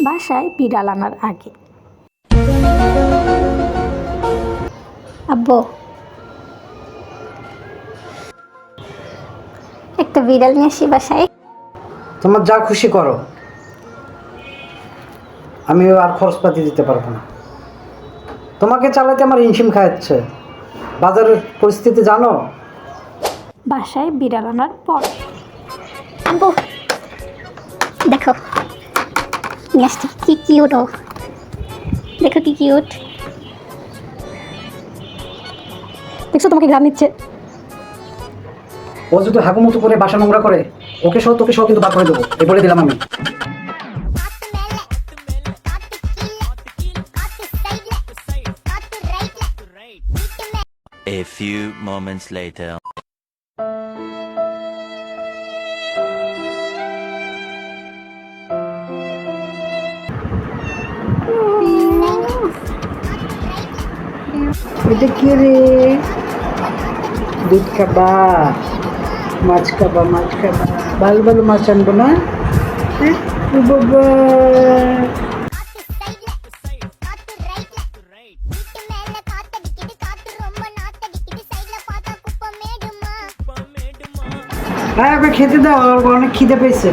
বাসায় বিড়াল আনার আগে। আব্বু, একটা বিড়াল নিয়ে আসি বাসায়। তোমার যা খুশি করো, আমি আর খরচপাতি দিতে পারবো না। তোমাকে চালাতে আমার হিমশিম খাওয়াচ্ছে। বাজারের পরিস্থিতি জানো? বাসায় বিড়াল আনার পর আব্বু দেখো নিয়ে আসছি, কি কিউট। ও দেখো কি কিউট। দেখছো তোমাকে ঘ্রাণ নিচ্ছে। ও যদি হাগুমতো করে বাসা নোংরা করে, ওকে সহ তোকে সহ কিন্তু বার করে দেবো, এই বলে দিলাম আমি। A few moments later. এটা কি রে? দুধ খাবা, মাছ খাবা, মাছ খাবা, ভালো ভালো মাছ আনবো না? হ্যাঁ ও বাবা, হ্যাঁ ওকে খেতে দাও, ওর অনেক খিদে পেয়েছে।